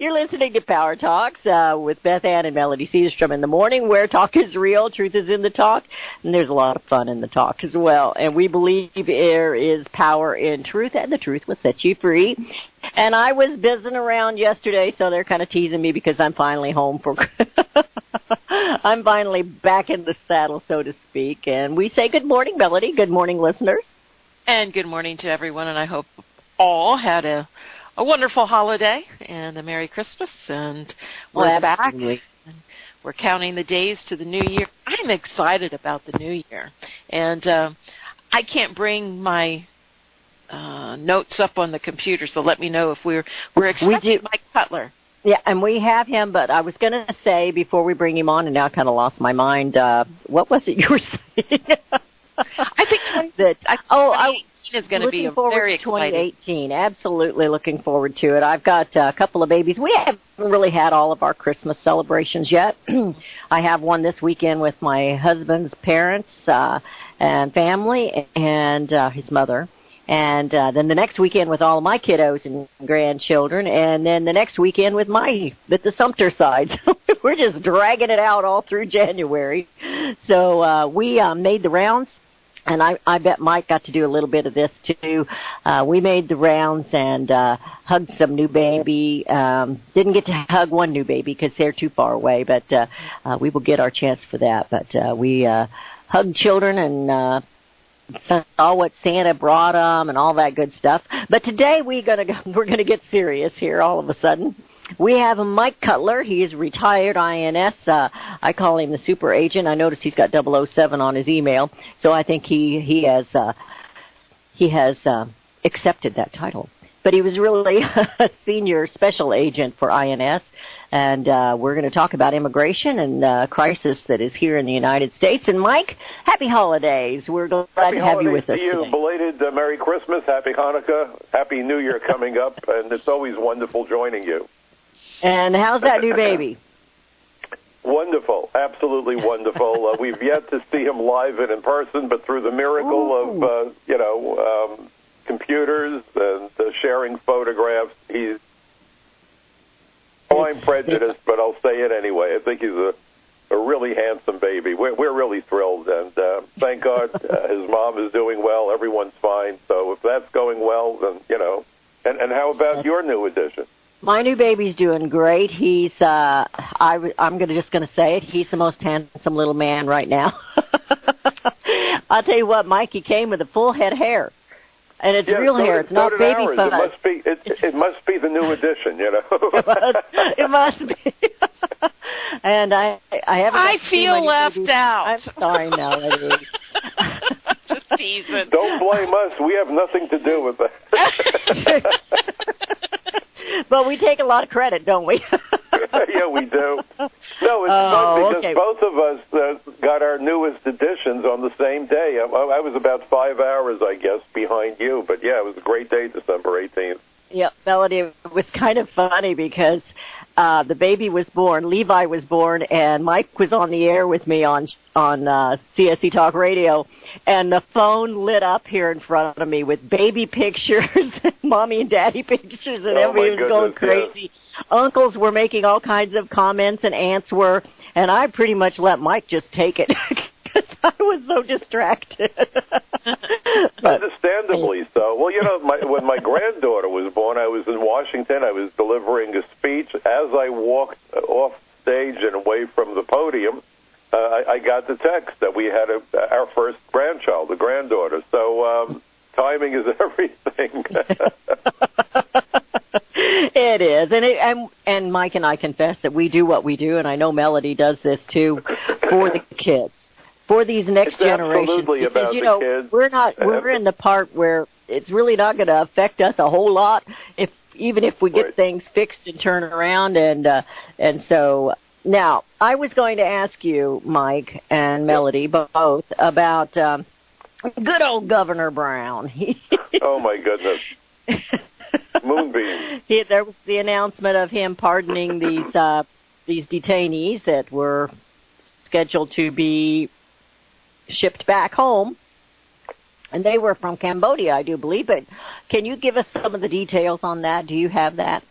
You're listening to Power Talks with Beth Ann and Melody Cedarstrom in the morning, where talk is real, truth is in the talk, and there's a lot of fun in the talk as well. And we believe there is power in truth, and the truth will set you free. And I was buzzing around yesterday, so they're kind of teasing me because I'm finally home for I'm finally back in the saddle, so to speak. And we say good morning, Melody. Good morning, listeners. And good morning to everyone, and I hope all had a wonderful holiday and a Merry Christmas, and we're back. We're counting the days to the new year. I'm excited about the new year, and I can't bring my notes up on the computer, so let me know if we're expecting Mike Cutler. Yeah, and we have him, but I was going to say before we bring him on, and now I kind of lost my mind, what was it you were saying? I think 2018 is going to be very exciting. 2018, absolutely looking forward to it. I've got a couple of babies. We haven't really had all of our Christmas celebrations yet. I have one this weekend with my husband's parents and family and his mother. And then the next weekend with all of my kiddos and grandchildren, and then the next weekend with the Sumter side. So we're just dragging it out all through January. So we made the rounds, and I bet Mike got to do a little bit of this too. We made the rounds and hugged some new baby. Didn't get to hug one new baby because they're too far away, but we will get our chance for that. But we hugged children and saw what Santa brought them and all that good stuff. But today we're gonna get serious here all of a sudden. We have Mike Cutler. He is retired INS. I call him the super agent. I noticed he's got 007 on his email, so I think he has accepted that title. But he was really a senior special agent for INS, and we're going to talk about immigration and crisis that is here in the United States. And Mike, happy holidays. We're glad to have you with us today. Happy holidays to you. Belated Merry Christmas, Happy Hanukkah, Happy New Year coming up, and it's always wonderful joining you. And how's that new baby? Wonderful, absolutely wonderful. We've yet to see him live and in person, but through the miracle of, computers and sharing photographs, I'm prejudiced, but I'll say it anyway. I think he's a really handsome baby. We're really thrilled, and thank God his mom is doing well. Everyone's fine. So if that's going well, then, And how about your new addition? My new baby's doing great. He's, I'm just going to say it, he's the most handsome little man right now. I'll tell you what, Mike, he came with a full head of hair. And it's real hair. It's not baby fuzz. It must be the new edition, It must be. And I haven't. I feel left out. I'm sorry, Melody. Just teasing. Don't blame us. We have nothing to do with that. But we take a lot of credit, don't we? Yeah, we do. No, it's fun because both of us got our newest editions on the same day. I was about 5 hours, I guess, behind you. But, yeah, it was a great day, December 18th. Yeah, Melody, it was kind of funny because the baby was born, Levi was born, and Mike was on the air with me on CSC Talk Radio, and the phone lit up here in front of me with baby pictures, mommy and daddy pictures, and everybody was going crazy. Yeah. Uncles were making all kinds of comments, and aunts were, and I pretty much let Mike just take it. I was so distracted. Understandably so. Well, when my granddaughter was born, I was in Washington. I was delivering a speech. As I walked off stage and away from the podium, I got the text that we had our first grandchild, a granddaughter. So timing is everything. It is. And Mike and I confess that we do what we do, and I know Melody does this too, for the kids. For these next generations, because kids. we're in the part where it's really not going to affect us a whole lot, even if we get things fixed and turn around, and so now I was going to ask you, Mike and Melody, both about good old Governor Brown. Oh my goodness, Moonbeam. There was the announcement of him pardoning these detainees that were scheduled to be shipped back home, and they were from Cambodia, I do believe. But can you give us some of the details on that? Do you have that?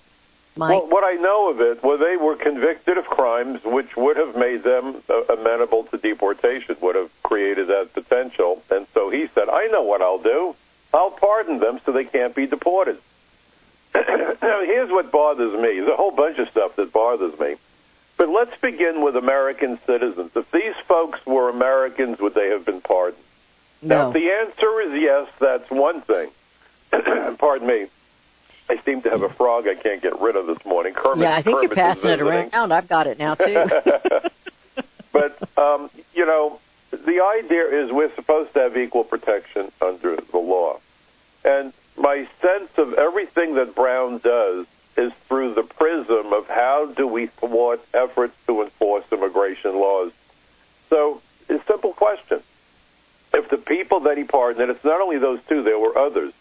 Mike? Well, what I know of it, well, they were convicted of crimes which would have made them amenable to deportation, would have created that potential. And so he said, I know what I'll do. I'll pardon them so they can't be deported. Now, here's what bothers me. There's a whole bunch of stuff that bothers me. But let's begin with American citizens. If these folks were Americans, would they have been pardoned? No. Now, if the answer is yes, that's one thing. Pardon me. I seem to have a frog I can't get rid of this morning. Kermit, I think you're passing it around. I've got it now, too. But, you know, the idea is we're supposed to have equal protection under the law. And my sense of everything that Brown does is through the prism of how do we thwart efforts to enforce immigration laws. So, a simple question. If the people that he pardoned, and it's not only those two, there were others,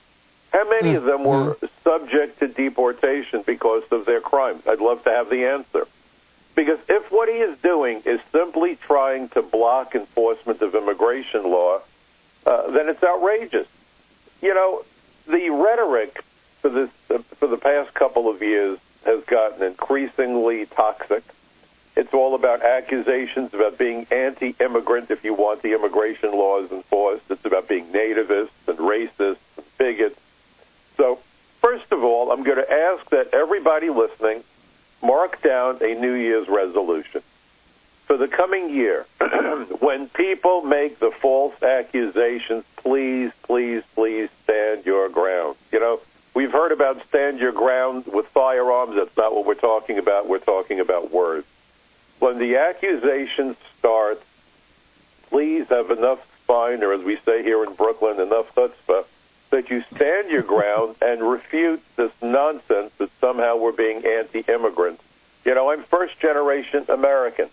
how many of them were subject to deportation because of their crimes? I'd love to have the answer. Because if what he is doing is simply trying to block enforcement of immigration law, then it's outrageous. You know, the rhetoric for the past couple of years has gotten increasingly toxic. It's all about accusations about being anti-immigrant if you want the immigration laws enforced. It's about being nativist and racist and bigot. So, first of all, I'm going to ask that everybody listening mark down a New Year's resolution. For the coming year, when people make the false accusations, please, please, please stand your ground. You know, we've heard about stand your ground with firearms. That's not what we're talking about. We're talking about words. When the accusations start, please have enough spine, or as we say here in Brooklyn, enough chutzpah, that you stand your ground and refute this nonsense that somehow we're being anti-immigrant. You know, I'm first-generation American.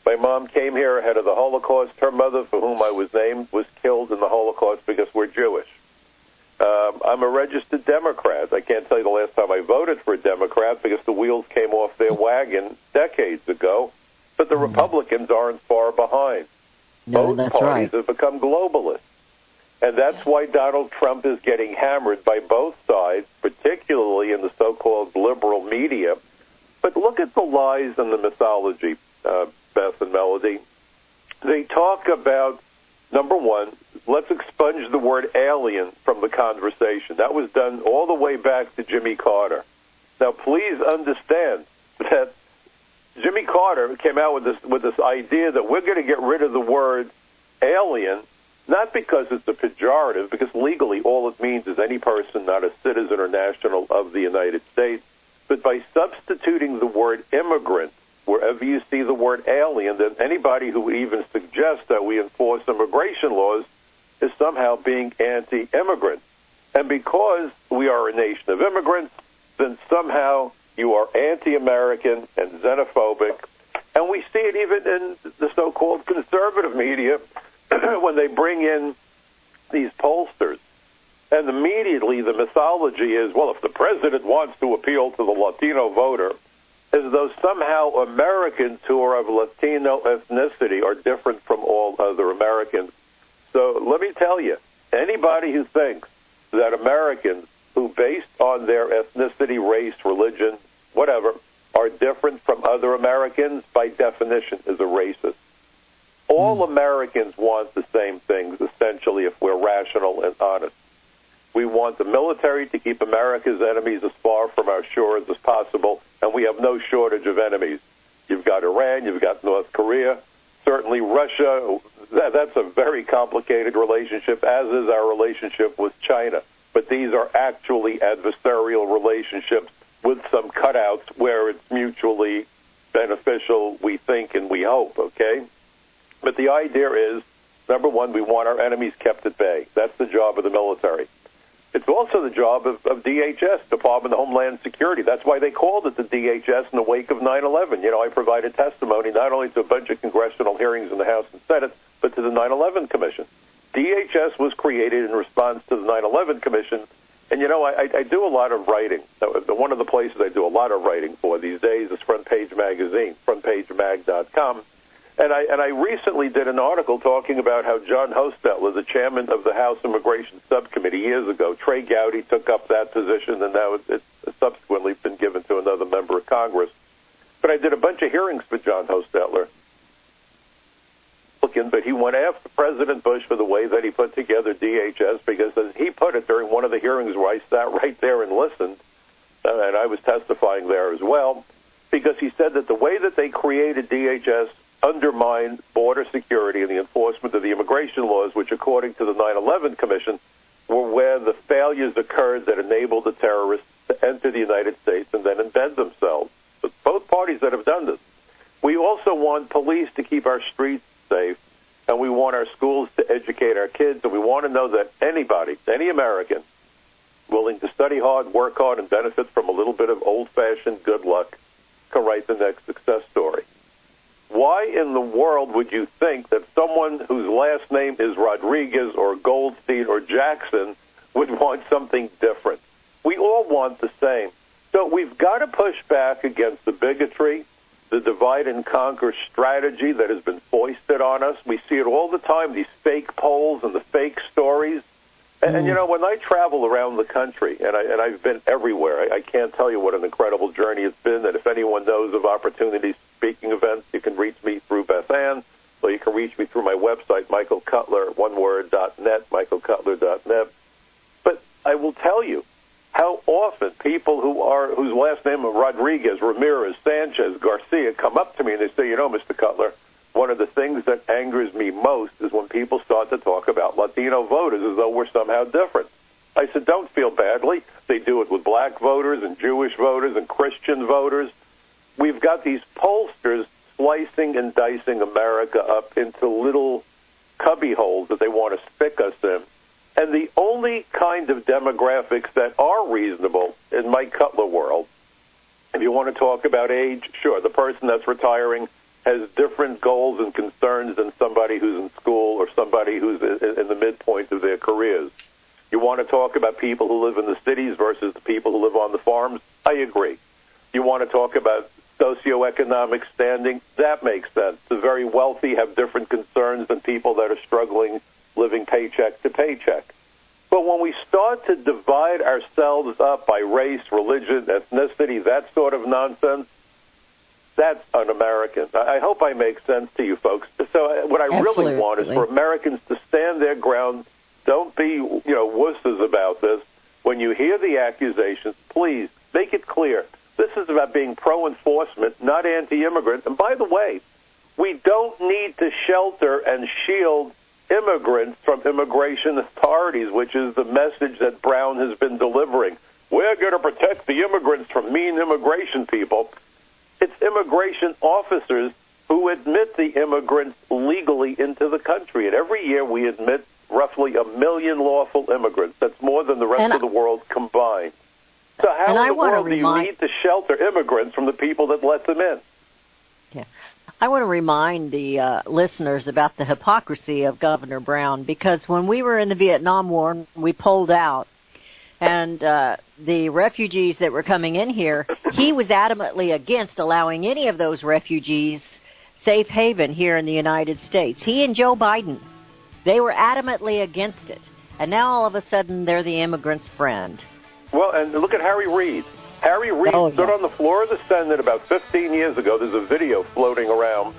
My mom came here ahead of the Holocaust. Her mother, for whom I was named, was killed in the Holocaust because we're Jewish. I'm a registered Democrat. I can't tell you the last time I voted for a Democrat because the wheels came off their wagon decades ago, but the Republicans aren't far behind. No, Both that's parties right. have become globalists. And that's why Donald Trump is getting hammered by both sides, particularly in the so-called liberal media. But look at the lies and the mythology, Beth and Melody. They talk about, number one, let's expunge the word alien from the conversation. That was done all the way back to Jimmy Carter. Now, please understand that Jimmy Carter came out with this idea that we're going to get rid of the word alien, not because it's a pejorative, because legally all it means is any person not a citizen or national of the United States, but by substituting the word immigrant wherever you see the word alien, then anybody who even suggests that we enforce immigration laws is somehow being anti-immigrant. And because we are a nation of immigrants, then somehow you are anti-American and xenophobic. And we see it even in the so-called conservative media when they bring in these pollsters. And immediately the mythology is, well, if the president wants to appeal to the Latino voter, as though somehow Americans who are of Latino ethnicity are different from all other Americans. So let me tell you, anybody who thinks that Americans who, based on their ethnicity, race, religion, whatever, are different from other Americans, by definition, is a racist. All Americans want the same things, essentially, if we're rational and honest. We want the military to keep America's enemies as far from our shores as possible, and we have no shortage of enemies. You've got Iran, you've got North Korea, certainly Russia. That's a very complicated relationship, as is our relationship with China. But these are actually adversarial relationships with some cutouts where it's mutually beneficial, we think and we hope, okay? But the idea is, number one, we want our enemies kept at bay. That's the job of the military. It's also the job of DHS, Department of Homeland Security. That's why they called it the DHS in the wake of 9/11. You know, I provided testimony not only to a bunch of congressional hearings in the House and Senate, but to the 9/11 Commission. DHS was created in response to the 9/11 Commission. And, you know, I do a lot of writing. One of the places I do a lot of writing for these days is Front Page Magazine, frontpagemag.com. And I recently did an article talking about how John Hostetler, the chairman of the House Immigration Subcommittee years ago, Trey Gowdy took up that position, and now it's subsequently been given to another member of Congress. But I did a bunch of hearings for John Hostetler. But he went after President Bush for the way that he put together DHS, because as he put it during one of the hearings where I sat right there and listened, and I was testifying there as well, because he said that the way that they created DHS undermined border security and the enforcement of the immigration laws, which according to the 9/11 Commission were where the failures occurred that enabled the terrorists to enter the United States and then embed themselves. But both parties that have done this. We also want police to keep our streets safe, and we want our schools to educate our kids, and we want to know that anybody, any American, willing to study hard, work hard, and benefit from a little bit of old-fashioned good luck can write the next success story. Why in the world would you think that someone whose last name is Rodriguez or Goldstein or Jackson would want something different? We all want the same. So we've got to push back against the bigotry, the divide and conquer strategy that has been foisted on us. We see it all the time, these fake polls and the fake stories. And you know, when I travel around the country, and I've been everywhere, I can't tell you what an incredible journey it's been. And if anyone knows of opportunities, speaking events, you can reach me through Beth Ann, or you can reach me through my website, michaelcutler.net, michaelcutler.net. But I will tell you how often people whose last name is Rodriguez, Ramirez, Sanchez, Garcia come up to me and they say, you know, Mr. Cutler, one of the things that angers me most is when people start to talk about Latino voters as though we're somehow different. I said, don't feel badly. They do it with black voters and Jewish voters and Christian voters. We've got these pollsters slicing and dicing America up into little cubby holes that they want to stick us in. And the only kind of demographics that are reasonable in my Cutler world, if you want to talk about age, sure, the person that's retiring has different goals and concerns than somebody who's in school or somebody who's in the midpoint of their careers. You want to talk about people who live in the cities versus the people who live on the farms? I agree. You want to talk about socioeconomic standing? That makes sense. The very wealthy have different concerns than people that are struggling, living paycheck to paycheck. But when we start to divide ourselves up by race, religion, ethnicity, that sort of nonsense, that's un-American. I hope I make sense to you folks. So what I really want is for Americans to stand their ground. Don't be, wusses about this. When you hear the accusations, please make it clear. This is about being pro-enforcement, not anti-immigrant. And by the way, we don't need to shelter and shield immigrants from immigration authorities, which is the message that Brown has been delivering. We're going to protect the immigrants from mean immigration people. It's immigration officers who admit the immigrants legally into the country. And every year we admit roughly 1 million lawful immigrants. That's more than the rest of the world combined. So how in the world do you need to shelter immigrants from the people that let them in? Yeah. I want to remind the listeners about the hypocrisy of Governor Brown, because when we were in the Vietnam War, we pulled out, and the refugees that were coming in here, he was adamantly against allowing any of those refugees safe haven here in the United States. He and Joe Biden, they were adamantly against it. And now all of a sudden they're the immigrants' friend. Well, and look at Harry Reid. Harry Reid stood on the floor of the Senate about 15 years ago. There's a video floating around.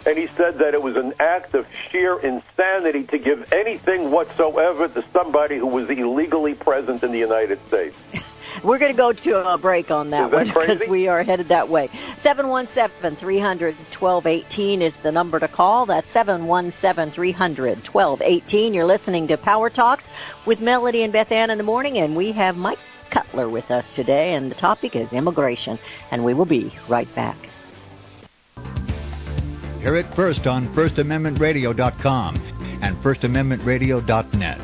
And he said that it was an act of sheer insanity to give anything whatsoever to somebody who was illegally present in the United States. We're going to go to a break on that one because we are headed that way. 717-300-1218 is the number to call. That's 717-300-1218. You're listening to Power Talks with Melody and Beth Ann in the morning, and we have Mike Cutler with us today, and the topic is immigration, and we will be right back. Hear it first on FirstAmendmentRadio.com and FirstAmendmentRadio.net.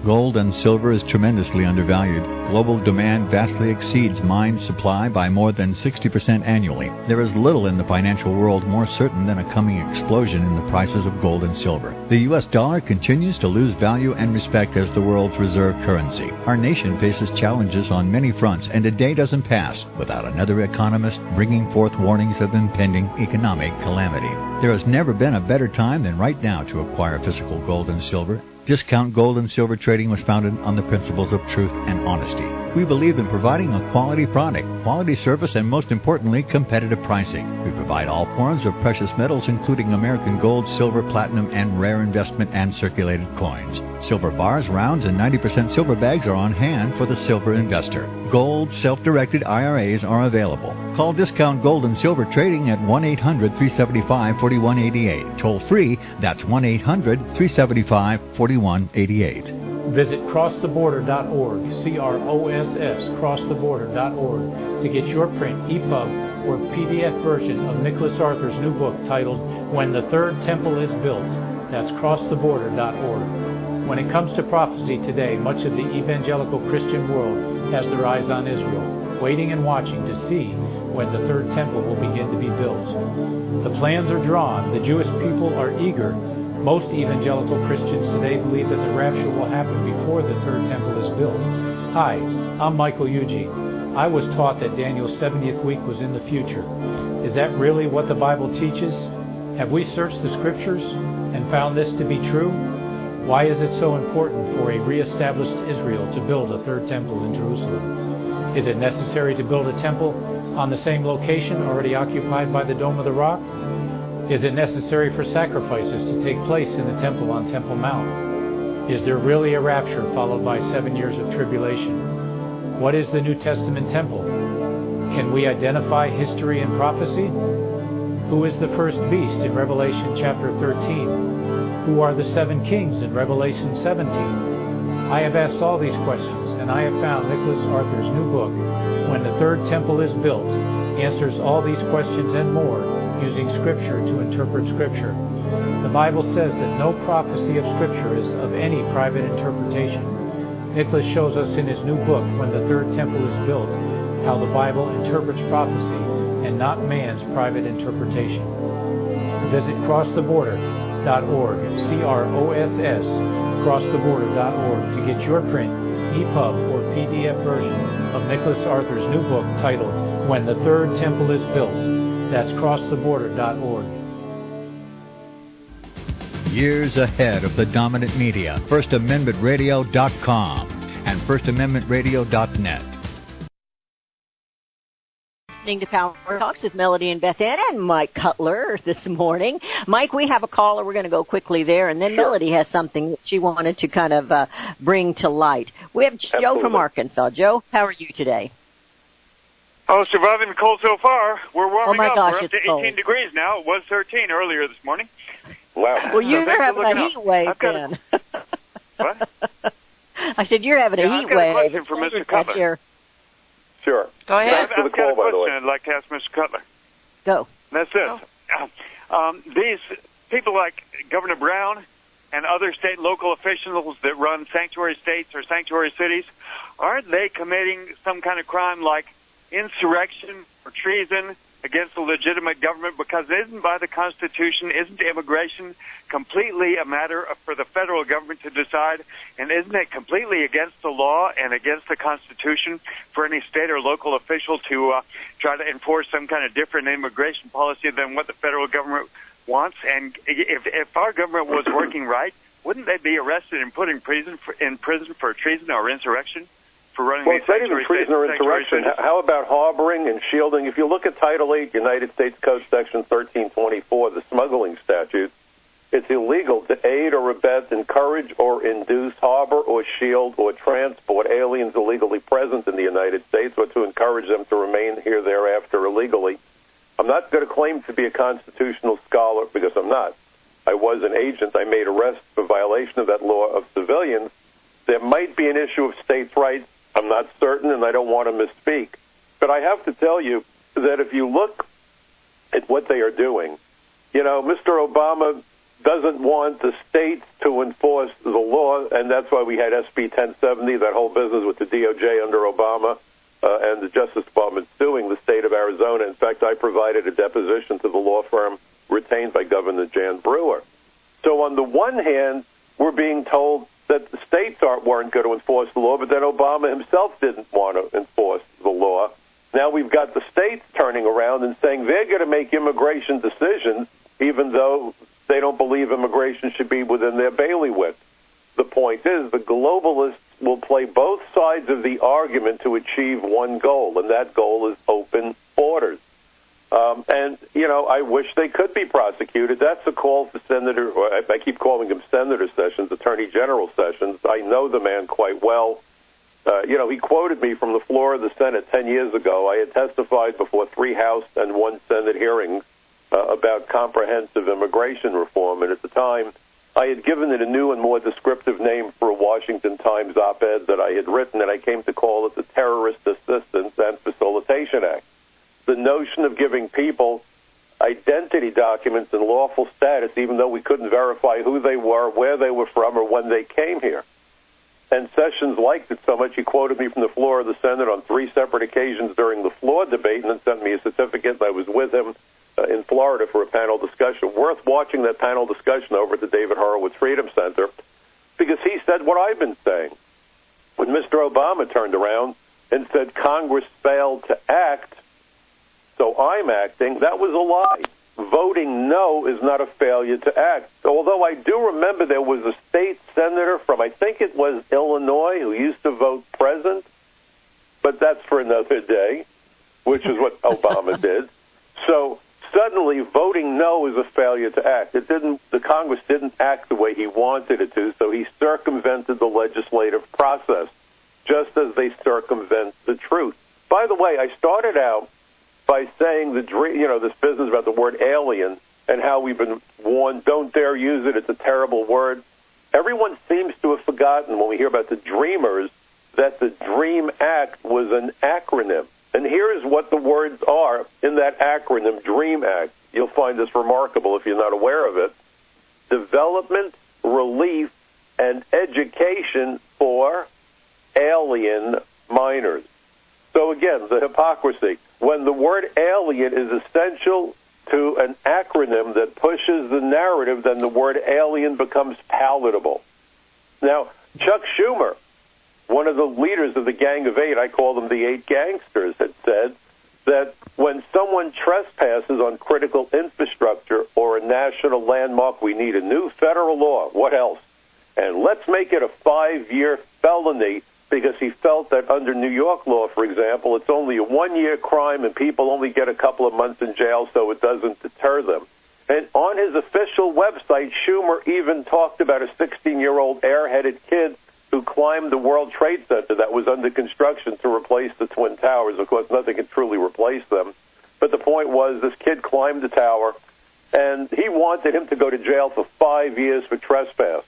Gold and silver is tremendously undervalued. Global demand vastly exceeds mine supply by more than 60% annually. There is little in the financial world more certain than a coming explosion in the prices of gold and silver. The U.S. dollar continues to lose value and respect as the world's reserve currency. Our nation faces challenges on many fronts, and a day doesn't pass without another economist bringing forth warnings of impending economic calamity. There has never been a better time than right now to acquire physical gold and silver. Discount Gold and Silver Trading was founded on the principles of truth and honesty. We believe in providing a quality product, quality service, and most importantly, competitive pricing. We provide all forms of precious metals, including American gold, silver, platinum, and rare investment and circulated coins. Silver bars, rounds, and 90% silver bags are on hand for the silver investor. Gold self-directed IRAs are available. Call Discount Gold and Silver Trading at 1-800-375-4188. Toll free, that's 1-800-375-4188. Visit crosstheborder.org, C-R-O-S-S, crosstheborder.org, to get your print, EPUB, or PDF version of Nicholas Arthur's new book titled When the Third Temple is Built. That's crosstheborder.org. When it comes to prophecy today, much of the evangelical Christian world has their eyes on Israel, waiting and watching to see when the third temple will begin to be built. The plans are drawn. The Jewish people are eager. Most evangelical Christians today believe that the rapture will happen before the third temple is built. Hi, I'm Michael Yuji. I was taught that Daniel's 70th week was in the future. Is that really what the Bible teaches? Have we searched the Scriptures and found this to be true? Why is it so important for a reestablished Israel to build a third temple in Jerusalem? Is it necessary to build a temple on the same location already occupied by the Dome of the Rock? Is it necessary for sacrifices to take place in the temple on Temple Mount? Is there really a rapture followed by 7 years of tribulation? What is the New Testament temple? Can we identify history and prophecy? Who is the first beast in Revelation chapter 13? Who are the 7 kings in Revelation 17? I have asked all these questions, and I have found Nicholas Arthur's new book, When the Third Temple is Built, answers all these questions and more, using Scripture to interpret Scripture. The Bible says that no prophecy of Scripture is of any private interpretation. Nicholas shows us in his new book, When the Third Temple is Built, how the Bible interprets prophecy and not man's private interpretation. Visit crosstheborder.org, C-R-O-S-S, crosstheborder.org, to get your print, EPUB, or PDF version of Nicholas Arthur's new book titled When the Third Temple is Built. That's crosstheborder.org. Years ahead of the dominant media, FirstAmendmentRadio.com and FirstAmendmentRadio.net. Listening to Power Talks with Melody and Beth Ann and Mike Cutler this morning. Mike, we have a caller. We're going to go quickly there, and then Melody has something that she wanted to kind of bring to light. We have Joe from Arkansas. Joe, how are you today? Oh, surviving the cold so far. We're warming up. Gosh, we're up to 18 cold. degrees now. It was 13 earlier this morning. Wow. Well, you're having a heat wave then. What? I said you're having a heat wave. I've got a question for Mr. Cutler. Sure. Go ahead. I've got a question I'd like to ask Mr. Cutler. Go. That's this. These people like Governor Brown and other state and local officials that run sanctuary states or sanctuary cities, aren't they committing some kind of crime like insurrection or treason against the legitimate government? Because isn't by the Constitution, isn't immigration completely a matter for the federal government to decide? And isn't it completely against the law and against the Constitution for any state or local official to try to enforce some kind of different immigration policy than what the federal government wants? And if our government was working right, wouldn't they be arrested and put in prison for treason or insurrection? Well, it's not even treason or insurrection. How about harboring and shielding? If you look at Title 8, United States Code Section 1324, the smuggling statute, it's illegal to aid or abet, encourage or induce, harbor or shield or transport aliens illegally present in the United States or to encourage them to remain here thereafter illegally. I'm not going to claim to be a constitutional scholar because I'm not. I was an agent. I made arrests for violation of that law of civilians. There might be an issue of states' rights. I'm not certain, and I don't want to misspeak. But I have to tell you that if you look at what they are doing, you know, Mr. Obama doesn't want the states to enforce the law, and that's why we had SB 1070, that whole business with the DOJ under Obama and the Justice Department suing the state of Arizona. In fact, I provided a deposition to the law firm retained by Governor Jan Brewer. So on the one hand, we're being told that the states weren't going to enforce the law, but then Obama himself didn't want to enforce the law. Now we've got the states turning around and saying they're going to make immigration decisions, even though they don't believe immigration should be within their bailiwick. The point is, the globalists will play both sides of the argument to achieve one goal, and that goal is open borders. And, you know, I wish they could be prosecuted. That's a call for Senator, or I keep calling him Senator Sessions, Attorney General Sessions. I know the man quite well. You know, he quoted me from the floor of the Senate 10 years ago. I had testified before 3 House and 1 Senate hearings about comprehensive immigration reform, and at the time, I had given it a new and more descriptive name for a Washington Times op-ed that I had written, and I came to call it the Terrorist Assistance and Facilitation Act. The notion of giving people identity documents and lawful status, even though we couldn't verify who they were, where they were from, or when they came here. And Sessions liked it so much, he quoted me from the floor of the Senate on 3 separate occasions during the floor debate and then sent me a certificate, and I was with him in Florida for a panel discussion. Worth watching that panel discussion over at the David Horowitz Freedom Center, because he said what I've been saying. When Mr. Obama turned around and said Congress failed to act, so I'm acting, that was a lie. Voting no is not a failure to act. Although I do remember there was a state senator from, I think it was Illinois, who used to vote present, but that's for another day, which is what Obama did. So suddenly voting no is a failure to act. The Congress didn't act the way he wanted it to, so he circumvented the legislative process, just as they circumvent the truth. By the way, I started out by saying this business about the word alien and how we've been warned, don't dare use it, it's a terrible word. Everyone seems to have forgotten when we hear about the Dreamers that the DREAM Act was an acronym. And here is what the words are in that acronym, DREAM Act. You'll find this remarkable if you're not aware of it. Development, relief, and education for alien minors. So again, the hypocrisy. When the word alien is essential to an acronym that pushes the narrative, then the word alien becomes palatable. Now, Chuck Schumer, one of the leaders of the Gang of Eight, I call them the 8 gangsters, had said that when someone trespasses on critical infrastructure or a national landmark, we need a new federal law. What else? And let's make it a 5-year felony, because he felt that under New York law, for example, it's only a 1-year crime and people only get a couple of months in jail, so it doesn't deter them. And on his official website, Schumer even talked about a 16-year-old airheaded kid who climbed the World Trade Center that was under construction to replace the Twin Towers. Of course, nothing can truly replace them. But the point was, this kid climbed the tower, and he wanted him to go to jail for 5 years for trespass.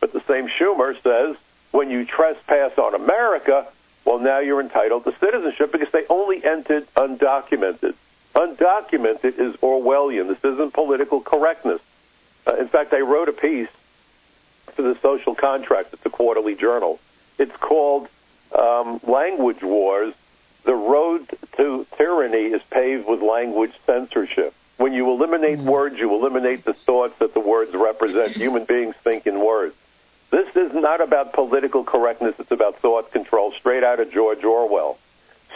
But the same Schumer says, when you trespass on America, well, now you're entitled to citizenship because they only entered undocumented. Undocumented is Orwellian. This isn't political correctness. In fact, I wrote a piece for the Social Contract. It's a quarterly journal. It's called Language Wars. The road to tyranny is paved with language censorship. When you eliminate words, you eliminate the thoughts that the words represent. Human beings think in words. This is not about political correctness. It's about thought control, straight out of George Orwell.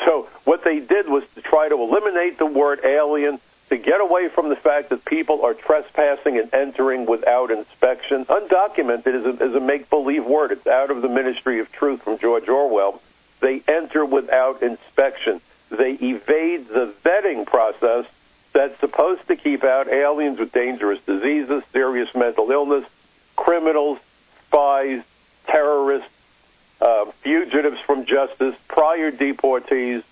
So what they did was to try to eliminate the word alien, to get away from the fact that people are trespassing and entering without inspection. Undocumented is a make-believe word. It's out of the Ministry of Truth from George Orwell. They enter without inspection. They evade the vetting process that's supposed to keep out aliens with dangerous diseases, serious mental illness, criminals, spies, terrorists, fugitives from justice, prior deportees.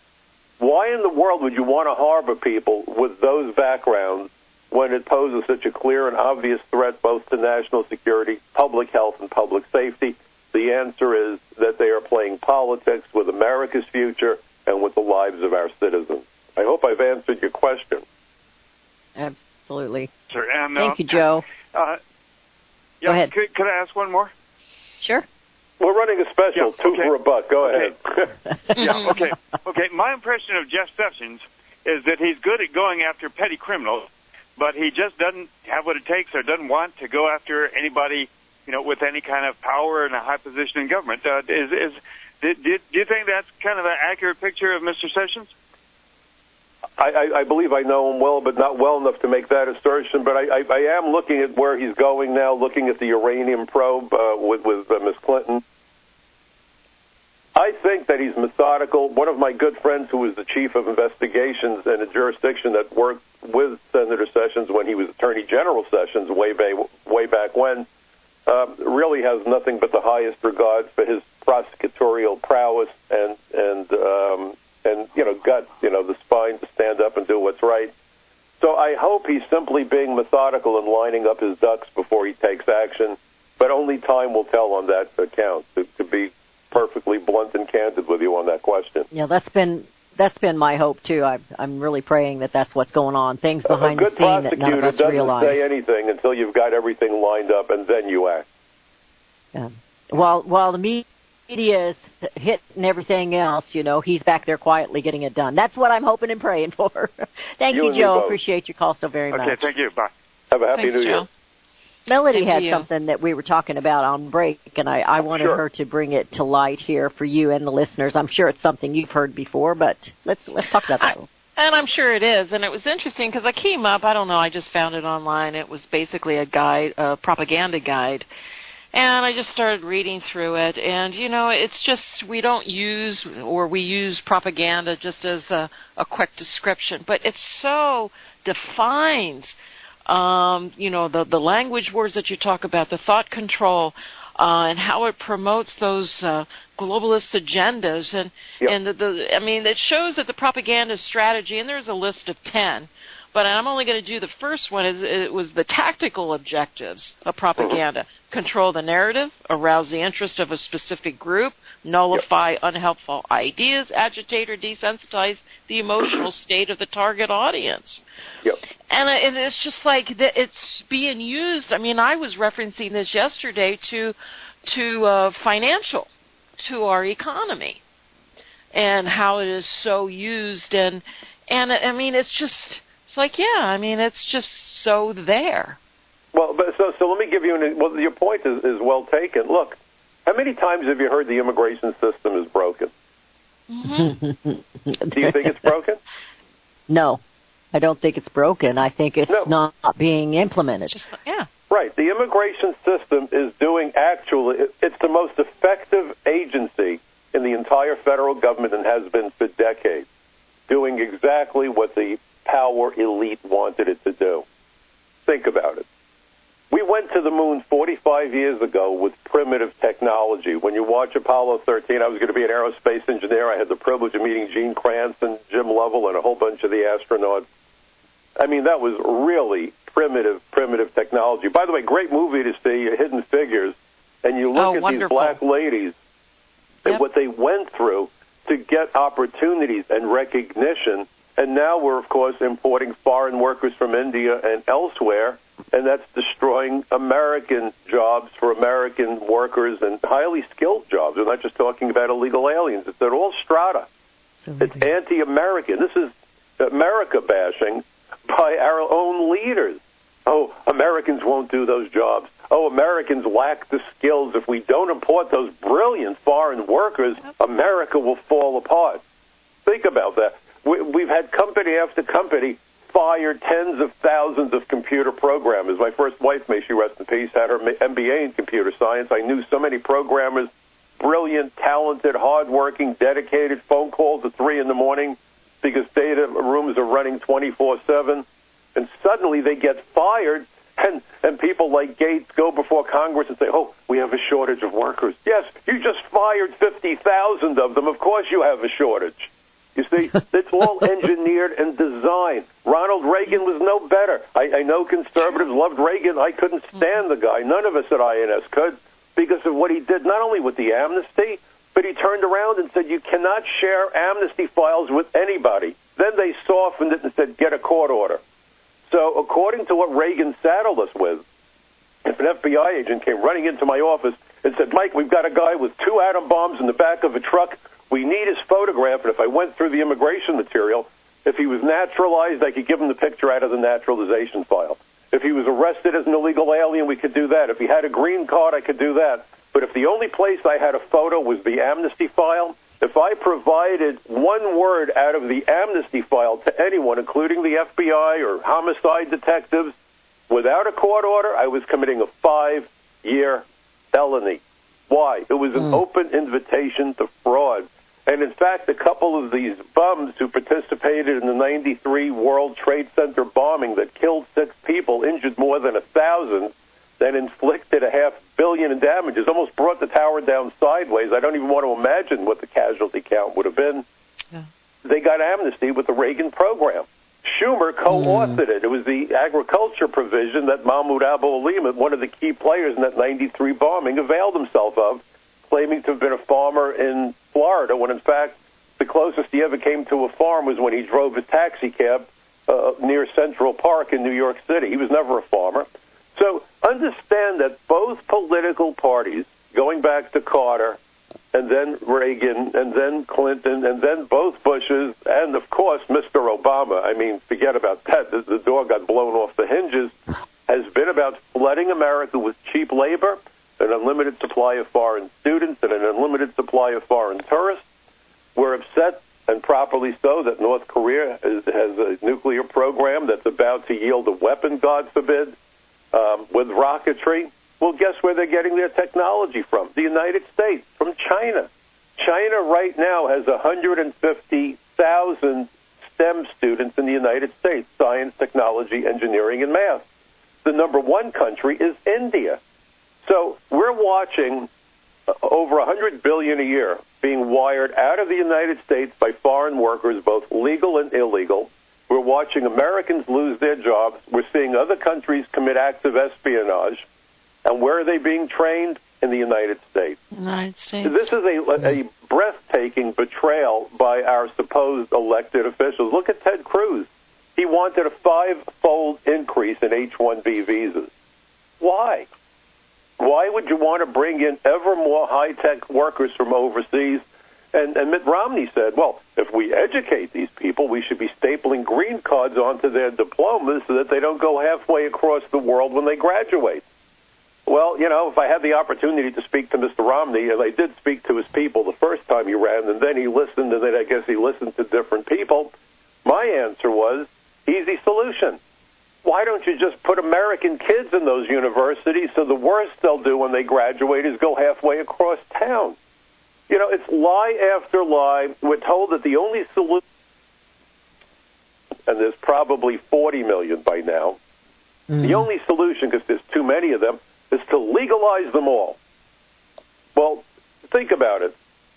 Why in the world would you want to harbor people with those backgrounds when it poses such a clear and obvious threat both to national security, public health, and public safety? The answer is that they are playing politics with America's future and with the lives of our citizens. I hope I've answered your question. Absolutely. Sure. And, thank you, Joe. Go ahead. Could I ask one more? Sure. We're running a special, two for a buck. Go ahead. Okay. My impression of Jeff Sessions is that he's good at going after petty criminals, but he just doesn't have what it takes or doesn't want to go after anybody, with any kind of power and a high position in government. Do you think that's kind of an accurate picture of Mr. Sessions? I believe I know him well, but not well enough to make that assertion. But I am looking at where he's going now, looking at the uranium probe with Ms. Clinton. I think that he's methodical. One of my good friends who was the chief of investigations in a jurisdiction that worked with Senator Sessions when he was Attorney General Sessions way back when, really has nothing but the highest regard for his prosecutorial prowess and gut, the spine to stand up and do what's right. So I hope he's simply being methodical and lining up his ducks before he takes action, but only time will tell on that account, to be perfectly blunt and candid with you on that question. Yeah, that's been my hope too. I'm really praying that that's what's going on. Things behind the scene that none of us realize. A good prosecutor doesn't say anything until you've got everything lined up, and then you act. Yeah. While the media is hitting everything else, he's back there quietly getting it done. That's what I'm hoping and praying for. Thank you, Joe. Appreciate your call so very much. Okay, thank you. Bye. Have a happy New Year. Melody had something that we were talking about on break, and I wanted her to bring it to light here for you and the listeners. I'm sure it's something you've heard before, but let's talk about that. And I'm sure it is. And it was interesting because I came up, I don't know, I just found it online. It was basically a guide, a propaganda guide. And I just started reading through it. And, it's just we use propaganda just as a quick description. But it so defines the language wars that you talk about, the thought control, and how it promotes those globalist agendas, and it shows that the propaganda strategy, and there's a list of 10, but I'm only going to do the first one. It was the tactical objectives of propaganda: control the narrative, arouse the interest of a specific group, nullify unhelpful ideas, agitate or desensitize the emotional state of the target audience. Yep. And it's just like it's being used. I mean, I was referencing this yesterday to financial, to our economy, and how it is so used. And I mean, it's like, it's just so there. Well, but so let me give you your point is well taken. Look, how many times have you heard the immigration system is broken? Mm-hmm. Do you think it's broken? No, I don't think it's broken. I think it's not being implemented. Right. The immigration system is it's the most effective agency in the entire federal government and has been for decades, doing exactly what the power elite wanted it to do. Think about it. We went to the moon 45 years ago with primitive technology. When you watch Apollo 13, I was going to be an aerospace engineer. I had the privilege of meeting Gene Kranz and Jim Lovell and a whole bunch of the astronauts. I mean, that was really primitive technology. By the way, great movie to see, Hidden Figures, and you look at these black ladies and what they went through to get opportunities and recognition. And now we're, of course, importing foreign workers from India and elsewhere, and that's destroying American jobs for American workers and highly skilled jobs. We're not just talking about illegal aliens. It's at all strata. It's anti-American. This is America bashing by our own leaders. Oh, Americans won't do those jobs. Oh, Americans lack the skills. If we don't import those brilliant foreign workers, America will fall apart. Think about that. We've had company after company fire tens of thousands of computer programmers. My first wife, may she rest in peace, had her MBA in computer science. I knew so many programmers, brilliant, talented, hardworking, dedicated, phone calls at 3 a.m. because data rooms are running 24/7. And suddenly they get fired, and people like Gates go before Congress and say, oh, we have a shortage of workers. Yes, you just fired 50,000 of them. Of course you have a shortage. You see, it's all engineered and designed. Ronald Reagan was no better. I know conservatives loved Reagan. I couldn't stand the guy. None of us at INS could, because of what he did, not only with the amnesty, but he turned around and said, you cannot share amnesty files with anybody. Then they softened it and said, get a court order. So according to what Reagan saddled us with, if an FBI agent came running into my office and said, Mike, we've got a guy with 2 atom bombs in the back of a truck. We need his photograph. And if I went through the immigration material, if he was naturalized, I could give him the picture out of the naturalization file. If he was arrested as an illegal alien, we could do that. If he had a green card, I could do that. But if the only place I had a photo was the amnesty file, if I provided one word out of the amnesty file to anyone, including the FBI or homicide detectives, without a court order, I was committing a 5-year felony. Why? It was an open invitation to fraud. And in fact, a couple of these bums who participated in the 93 World Trade Center bombing that killed 6 people, injured more than 1,000, that inflicted $500 million in damages, almost brought the tower down sideways. I don't even want to imagine what the casualty count would have been. Yeah. They got amnesty with the Reagan program. Schumer co-authored it. It was the agriculture provision that Mahmoud Abu-Alim, one of the key players in that 93 bombing, availed himself of, claiming to have been a farmer in Florida, when in fact the closest he ever came to a farm was when he drove his taxi cab near Central Park in New York City. He was never a farmer. So understand that both political parties, going back to Carter and then Reagan and then Clinton and then both Bushes and, of course, Mr. Obama, I mean, forget about that. The door got blown off the hinges, has been about flooding America with cheap labor, an unlimited supply of foreign students, and an unlimited supply of foreign tourists. We're upset, and properly so, that North Korea has a nuclear program that's about to yield a weapon, God forbid, with rocketry. Well, guess where they're getting their technology from? The United States, from China. China right now has 150,000 STEM students in the United States, science, technology, engineering, and math. The number one country is India. So we're watching over $100 billion a year being wired out of the United States by foreign workers, both legal and illegal. We're watching Americans lose their jobs. We're seeing other countries commit acts of espionage. And where are they being trained? In the United States. United States. This is a breathtaking betrayal by our supposed elected officials. Look at Ted Cruz. He wanted a 5-fold increase in H-1B visas. Why? Why would you want to bring in ever more high-tech workers from overseas? And Mitt Romney said, well, if we educate these people, we should be stapling green cards onto their diplomas so that they don't go halfway across the world when they graduate. Well, you know, if I had the opportunity to speak to Mr. Romney, and I did speak to his people the first time he ran, and then he listened, and then I guess he listened to different people, my answer was, easy solution. Why don't you just put American kids in those universities so the worst they'll do when they graduate is go halfway across town? You know, it's lie after lie. We're told that the only solution, and there's probably 40 million by now, the only solution, because there's too many of them, is to legalize them all. Well, think about it.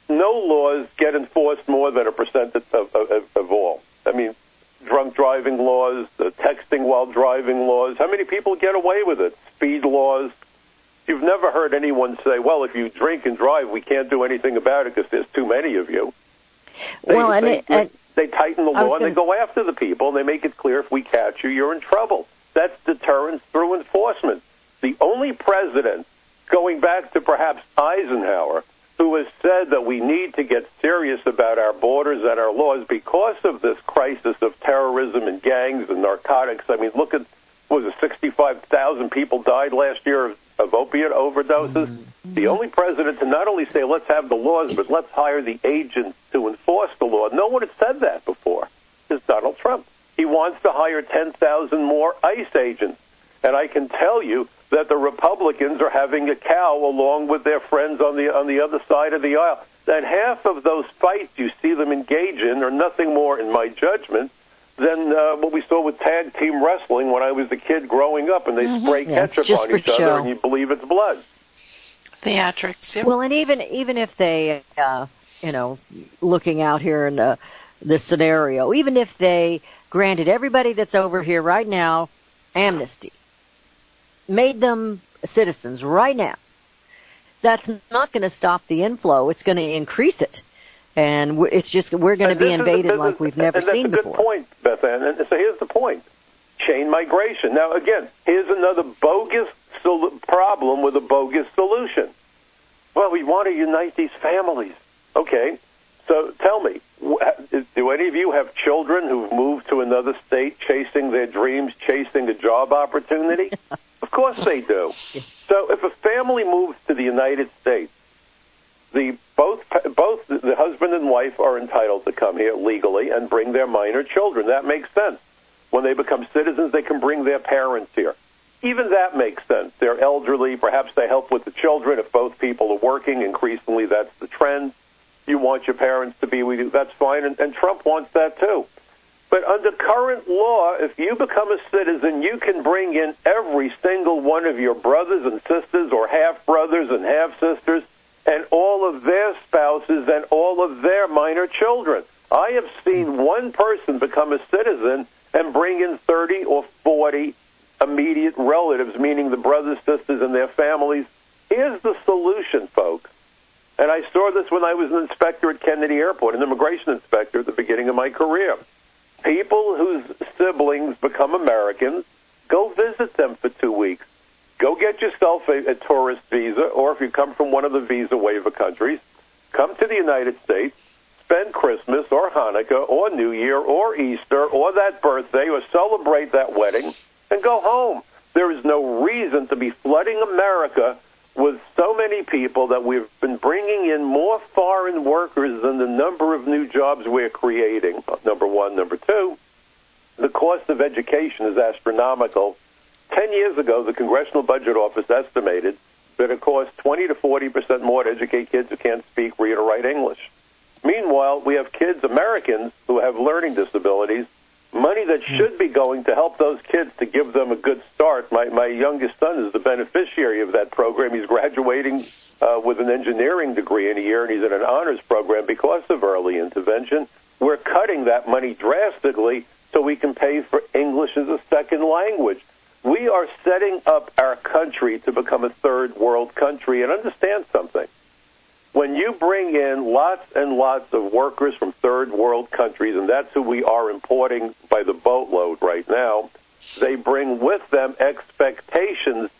No laws get enforced more than a percentage of all. I mean, drunk driving laws, texting while driving laws. How many people get away with it? Speed laws. You've never heard anyone say, well, if you drink and drive, we can't do anything about it because there's too many of you. They tighten the law and they go after the people, and they make it clear if we catch you, you're in trouble. That's deterrence through enforcement. The only president, going back to perhaps Eisenhower, who has said that we need to get serious about our borders and our laws because of this crisis of terrorism and gangs and narcotics. I mean, look at, what was it, 65,000 people died last year of opiate overdoses? The only president to not only say, let's have the laws, but let's hire the agents to enforce the law. No one had said that before. Is Donald Trump. He wants to hire 10,000 more ICE agents. And I can tell you that the Republicans are having a cow along with their friends on the other side of the aisle. That half of those fights you see them engage in are nothing more, in my judgment, than what we saw with tag team wrestling when I was a kid growing up, and they spray ketchup on each other, and you believe it's blood. Theatrics. Yep. Well, and even if they, looking out here in this scenario, even if they granted everybody that's over here right now amnesty, made them citizens right now, that's not going to stop the inflow. It's going to increase it. And it's just, we're going to be invaded like we've never seen before. That's a good point, Beth Ann. And so here's the point. Chain migration. Now, again, here's another bogus problem with a bogus solution. Well, we want to unite these families. Okay, so tell me, do any of you have children who've moved to another state chasing their dreams, chasing a job opportunity? Of course they do. So if a family moves to the United States, both the husband and wife are entitled to come here legally and bring their minor children. That makes sense. When they become citizens, they can bring their parents here. Even that makes sense. They're elderly. Perhaps they help with the children. If both people are working, increasingly that's the trend. You want your parents to be with you. That's fine, and Trump wants that too. But under current law, if you become a citizen, you can bring in every single one of your brothers and sisters or half-brothers and half-sisters and all of their spouses and all of their minor children. I have seen one person become a citizen and bring in 30 or 40 immediate relatives, meaning the brothers, sisters, and their families. Here's the solution, folks. And I saw this when I was an inspector at Kennedy Airport, an immigration inspector at the beginning of my career. People whose siblings become Americans, go visit them for 2 weeks. Go get yourself a tourist visa, or if you come from one of the visa waiver countries, come to the United States, spend Christmas or Hanukkah or New Year or Easter or that birthday or celebrate that wedding and go home. There is no reason to be flooding America with so many people that we've been bringing in more foreign workers than the number of new jobs we're creating, number one. Number two, the cost of education is astronomical. 10 years ago, the Congressional Budget Office estimated that it costs 20 to 40% more to educate kids who can't speak, read, or write English. Meanwhile, we have kids, Americans, who have learning disabilities, money that should be going to help those kids to give them a good start. My youngest son is the beneficiary of that program. He's graduating with an engineering degree in a year, and he's in an honors program because of early intervention. We're cutting that money drastically so we can pay for English as a second language. We are setting up our country to become a third world country. And understand something. When you bring in lots and lots of workers from third world countries, and that's who we are importing by the boatload right now, they bring with them expectations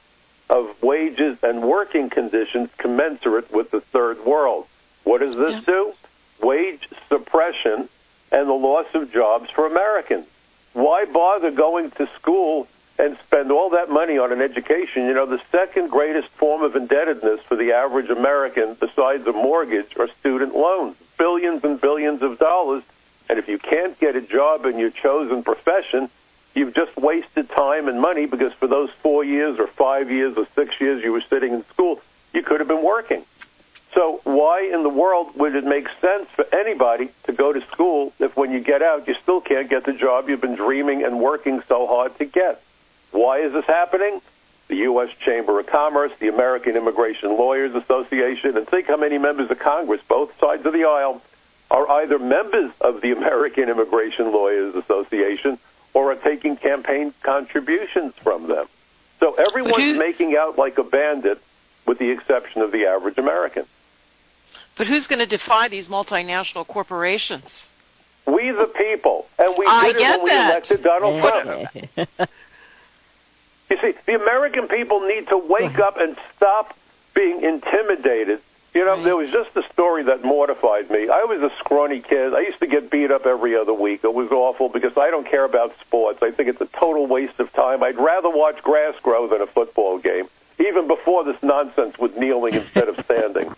of wages and working conditions commensurate with the third world. What does this do? Wage suppression and the loss of jobs for Americans. Why bother going to school and spend all that money on an education? You know, the second greatest form of indebtedness for the average American, besides a mortgage, are student loans. Billions and billions of dollars. And if you can't get a job in your chosen profession, you've just wasted time and money, because for those 4 years or 5 years or 6 years you were sitting in school, you could have been working. So why in the world would it make sense for anybody to go to school if when you get out you still can't get the job you've been dreaming and working so hard to get? Why is this happening? The U.S. Chamber of Commerce, the American Immigration Lawyers Association, and think how many members of Congress, both sides of the aisle, are either members of the American Immigration Lawyers Association or are taking campaign contributions from them. So everyone's making out like a bandit with the exception of the average American. But who's going to defy these multinational corporations? We the people. And we did it when we elected Donald Trump. You see, the American people need to wake up and stop being intimidated. You know, there was just a story that mortified me. I was a scrawny kid. I used to get beat up every other week. It was awful because I don't care about sports. I think it's a total waste of time. I'd rather watch grass grow than a football game, even before this nonsense with kneeling instead of standing.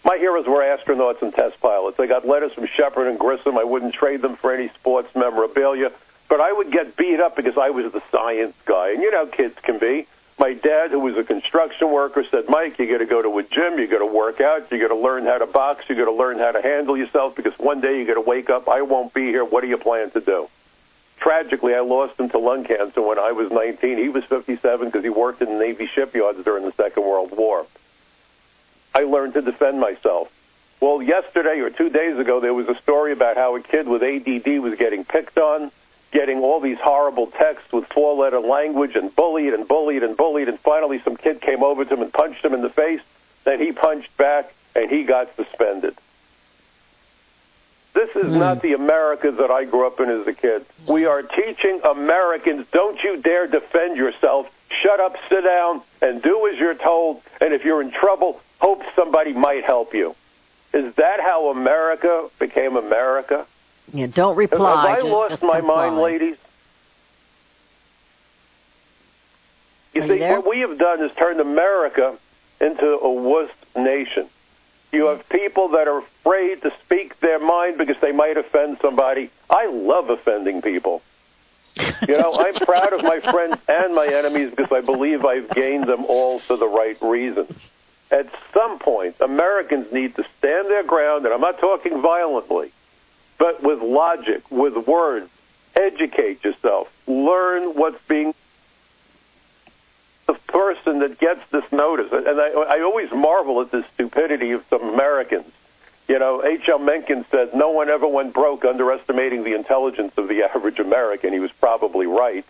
My heroes were astronauts and test pilots. I got letters from Shepard and Grissom. I wouldn't trade them for any sports memorabilia. But I would get beat up because I was the science guy. And you know how kids can be. My dad, who was a construction worker, said, Mike, you got to go to a gym, you got to work out, you got to learn how to box, you got to learn how to handle yourself, because one day you got to wake up, I won't be here, what do you plan to do? Tragically, I lost him to lung cancer when I was 19. He was 57 because he worked in the Navy shipyards during the Second World War. I learned to defend myself. Well, yesterday or 2 days ago, there was a story about how a kid with ADD was getting picked on, getting all these horrible texts with four-letter language and bullied and bullied and bullied, and finally some kid came over to him and punched him in the face. Then he punched back, and he got suspended. This is not the America that I grew up in as a kid. We are teaching Americans, don't you dare defend yourself. Shut up, sit down, and do as you're told. And if you're in trouble, hope somebody might help you. Is that how America became America? Yeah, don't reply. Have I lost my mind, ladies? You see, what we have done is turned America into a wuss nation. You have people that are afraid to speak their mind because they might offend somebody. I love offending people. I'm proud of my friends and my enemies because I believe I've gained them all for the right reasons. At some point, Americans need to stand their ground, and I'm not talking violently, but with logic, with words. Educate yourself. Learn what's being... The person that gets this notice, and I always marvel at the stupidity of some Americans. H.L. Mencken said, no one ever went broke underestimating the intelligence of the average American. He was probably right.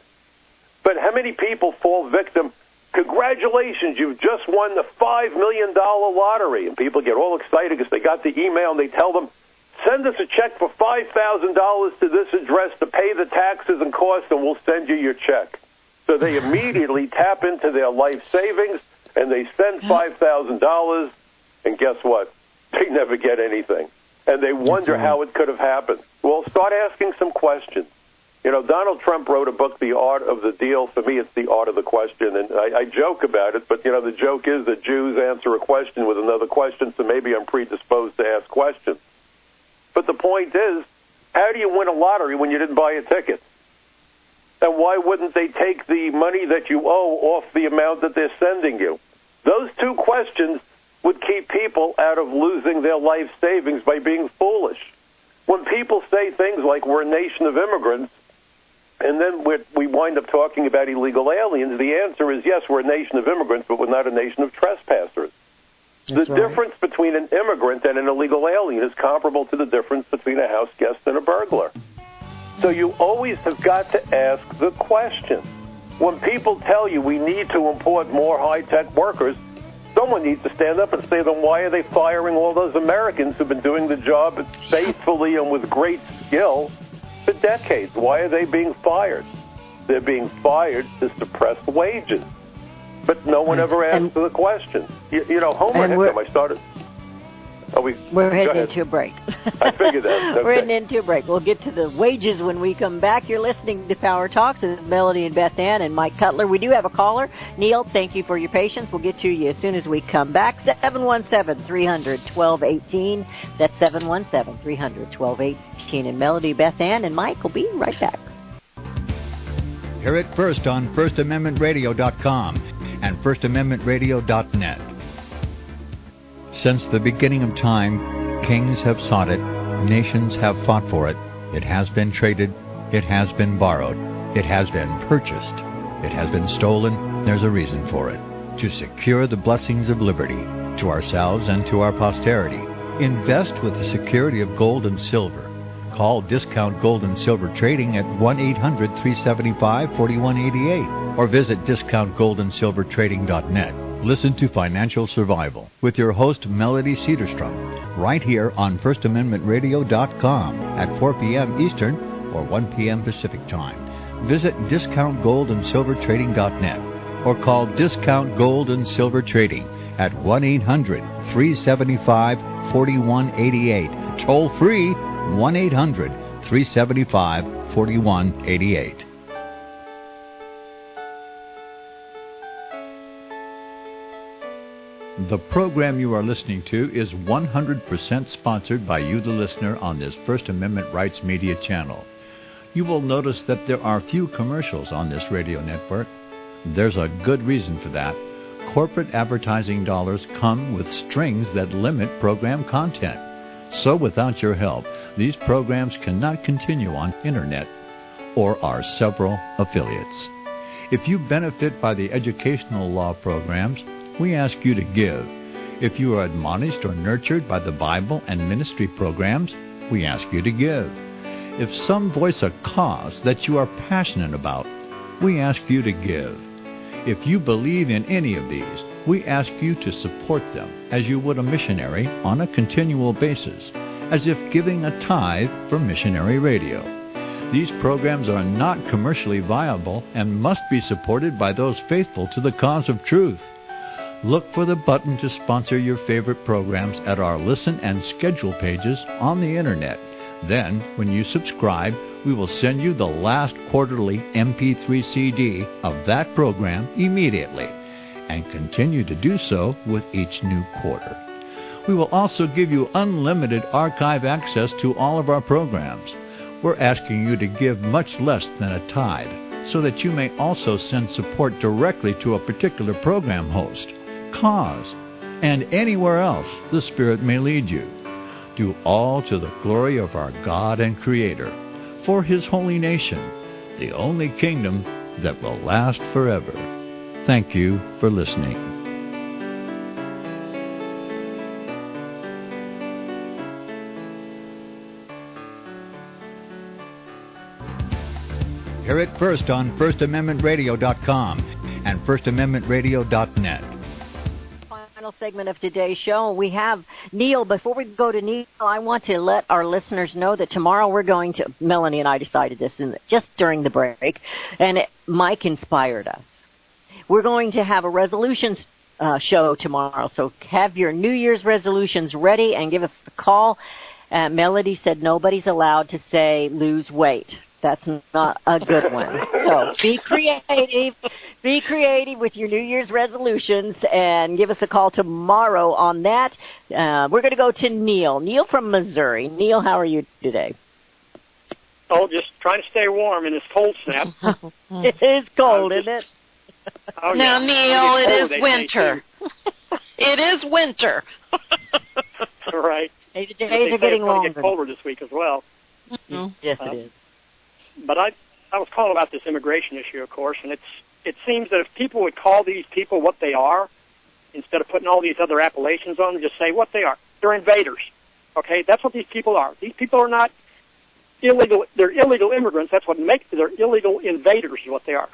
But how many people fall victim? Congratulations, you've just won the $5 million lottery. And people get all excited because they got the email and they tell them, send us a check for $5,000 to this address to pay the taxes and costs, and we'll send you your check. So they immediately tap into their life savings, and they send $5,000, and guess what? They never get anything. And they wonder how it could have happened. Well, start asking some questions. Donald Trump wrote a book, The Art of the Deal. For me, it's the art of the question. And I joke about it, but, the joke is that Jews answer a question with another question, so maybe I'm predisposed to ask questions. But the point is, how do you win a lottery when you didn't buy a ticket? And why wouldn't they take the money that you owe off the amount that they're sending you? Those two questions would keep people out of losing their life savings by being foolish. When people say things like we're a nation of immigrants, and then we wind up talking about illegal aliens, the answer is yes, we're a nation of immigrants, but we're not a nation of trespassers. The difference between an immigrant and an illegal alien is comparable to the difference between a house guest and a burglar. So you always have got to ask the question. When people tell you we need to import more high-tech workers, someone needs to stand up and say, then why are they firing all those Americans who've been doing the job faithfully and with great skill for decades? Why are they being fired? They're being fired to suppress wages. But no one ever asks the question. Homer Hickam, I started... We're heading into a break. I figured that. Okay. We're heading into a break. We'll get to the wages when we come back. You're listening to Power Talks with Melody and Beth Ann and Mike Cutler. We do have a caller. Neil, thank you for your patience. We'll get to you as soon as we come back. 717-300-1218. That's 717-300-1218. And Melody, Beth Ann, and Mike will be right back. Hear it first on FirstAmendmentRadio.com and FirstAmendmentRadio.net. Since the beginning of time, kings have sought it, nations have fought for it. It has been traded, it has been borrowed, it has been purchased, it has been stolen. There's a reason for it. To secure the blessings of liberty to ourselves and to our posterity. Invest with the security of gold and silver. Call Discount Gold and Silver Trading at 1-800-375-4188 or visit discountgoldandsilvertrading.net. Listen to Financial Survival with your host, Melody Cedarstrom, right here on FirstAmendmentRadio.com at 4 p.m. Eastern or 1 p.m. Pacific Time. Visit DiscountGoldandSilverTrading.net or call Discount Gold and Silver Trading at 1-800-375-4188. Toll free, 1-800-375-4188. The program you are listening to is 100% sponsored by you, the listener, on this First Amendment Rights Media channel. You will notice that there are few commercials on this radio network. There's a good reason for that. Corporate advertising dollars come with strings that limit program content. So without your help, these programs cannot continue on Internet or our several affiliates. If you benefit by the educational law programs, we ask you to give. If you are admonished or nurtured by the Bible and ministry programs, we ask you to give. If some voice a cause that you are passionate about, we ask you to give. If you believe in any of these, we ask you to support them as you would a missionary on a continual basis, as if giving a tithe for missionary radio. These programs are not commercially viable and must be supported by those faithful to the cause of truth. Look for the button to sponsor your favorite programs at our listen and schedule pages on the Internet. Then, when you subscribe, we will send you the last quarterly MP3 CD of that program immediately, and continue to do so with each new quarter. We will also give you unlimited archive access to all of our programs. we're asking you to give much less than a tithe, so that you may also send support directly to a particular program host, cause, and anywhere else the Spirit may lead you. Do all to the glory of our God and Creator, for His holy nation, the only kingdom that will last forever. Thank you for listening. Hear it first on FirstAmendmentRadio.com and FirstAmendmentRadio.net. Final segment of today's show, we have Neil. Before we go to Neil, I want to let our listeners know that tomorrow we're going to, Melanie and I decided this just during the break, and Mike inspired us. We're going to have a resolutions show tomorrow, so have your New Year's resolutions ready and give us a call. Melody said nobody's allowed to say lose weight. That's not a good one. So be creative. Be creative with your New Year's resolutions and give us a call tomorrow on that. We're going to go to Neil. Neil from Missouri. Neil, how are you today? Oh, just trying to stay warm in this cold snap. It is cold, isn't it? Oh, now, yeah. Neil, it is winter. It is winter. Right. Hey, the days are getting longer. It's going to get colder this week as well. Mm-hmm. Yes, it is. But I was calling about this immigration issue, of course, and it seems that if people would call these people what they are, instead of putting all these other appellations on them, just say what they are. They're invaders. Okay? That's what these people are. These people are not illegal. They're illegal immigrants. That's what makes them. They're illegal invaders is what they are.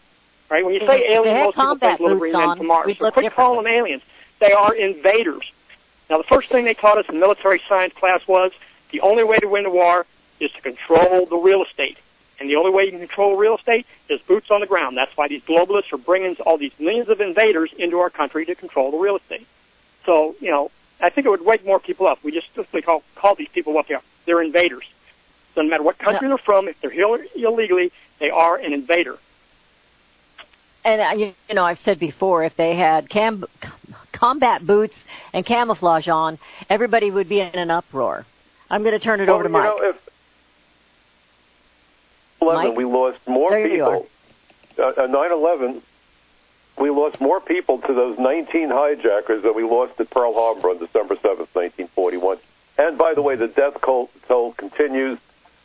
Right? When you say alien, most people think little green men from Mars. So quit calling them aliens. They are invaders. Now, the first thing they taught us in military science class was the only way to win a war is to control the real estate. And the only way you can control real estate is boots on the ground. That's why these globalists are bringing all these millions of invaders into our country to control the real estate. So, I think it would wake more people up. We just simply call these people what they are. They're invaders. Doesn't matter what country they're from. If they're here illegally, they are an invader. And, I've said before, if they had combat boots and camouflage on, everybody would be in an uproar. I'm going to turn it over to Mike. We lost more people. 9/11, we lost more people to those 19 hijackers that we lost at Pearl Harbor on December 7th, 1941. And by the way, the death toll continues.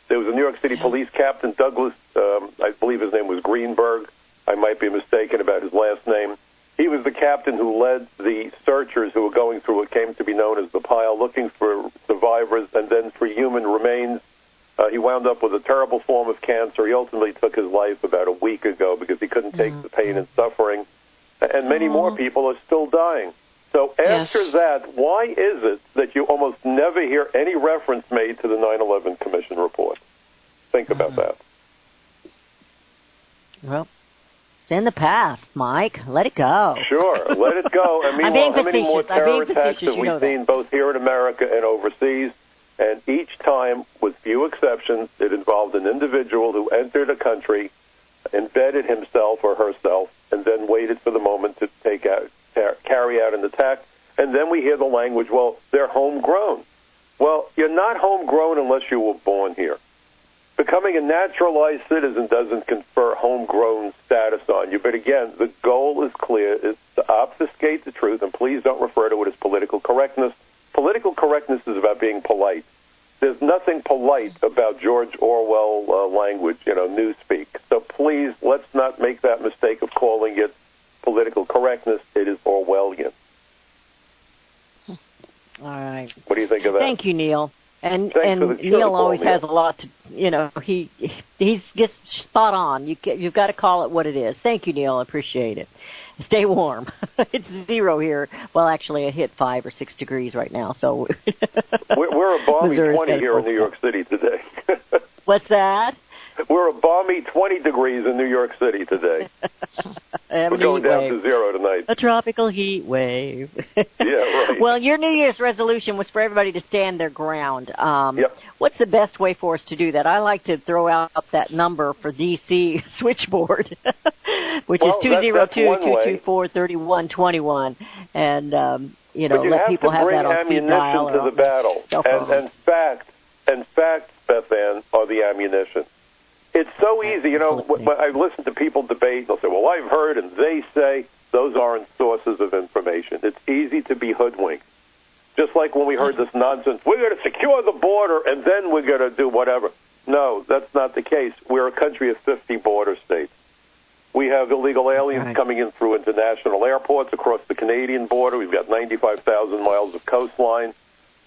There was a New York City police captain, Douglas, I believe his name was Greenberg. I might be mistaken about his last name. He was the captain who led the searchers who were going through what came to be known as the pile, looking for survivors and then for human remains. He wound up with a terrible form of cancer. He ultimately took his life about a week ago because he couldn't take the pain and suffering. And many more people are still dying. So after that, why is it that you almost never hear any reference made to the 9/11 Commission report? Think about that. Well, it's in the past, Mike. Let it go. Sure, let it go. I mean, how many more terror attacks have we seen both here in America and overseas? And each time, with few exceptions, it involved an individual who entered a country, embedded himself or herself, and then waited for the moment to carry out an attack. And then we hear the language, well, they're homegrown. Well, you're not homegrown unless you were born here. Becoming a naturalized citizen doesn't confer homegrown status on you. But again, the goal is clear. It's to obfuscate the truth, and please don't refer to it as political correctness. Political correctness is about being polite. There's nothing polite about George Orwell language, newspeak. So please, let's not make that mistake of calling it political correctness. It is Orwellian. All right. What do you think of that? Thank you, Neil. And Neil always has a lot to, he's just spot on. You've got to call it what it is. Thank you, Neil. I appreciate it. Stay warm. It's 0 here. Well, actually, it hit 5 or 6 degrees right now. So we're a balmy 20 here in New York City today. What's that? We're a balmy 20 degrees in New York City today. We're going down to 0 tonight. A tropical heat wave. Yeah, right. Well, your New Year's resolution was for everybody to stand their ground. Yep. What's the best way for us to do that? I like to throw out that number for D.C. switchboard, which is 202-224-3121. And, let people have that on speed dial. But you have to bring ammunition to the battle. And fact, Beth Ann, are the ammunition. It's so easy. You know, when I listen to people debate, they'll say, well, I've heard and they say. Those aren't sources of information. It's easy to be hoodwinked. Just like when we heard this nonsense, we're going to secure the border and then we're going to do whatever. No, that's not the case. We're a country of 50 border states. We have illegal aliens coming in through international airports across the Canadian border. We've got 95,000 miles of coastline.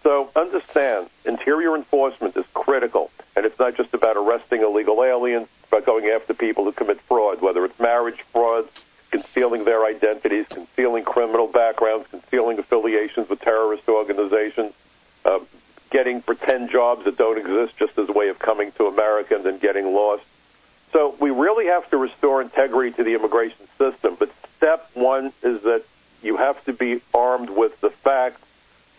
So understand, interior enforcement is critical. And it's not just about arresting illegal aliens. It's about going after people who commit fraud, whether it's marriage fraud, concealing their identities, concealing criminal backgrounds, concealing affiliations with terrorist organizations, getting pretend jobs that don't exist just as a way of coming to America and then getting lost. So we really have to restore integrity to the immigration system. But step one is that you have to be armed with the facts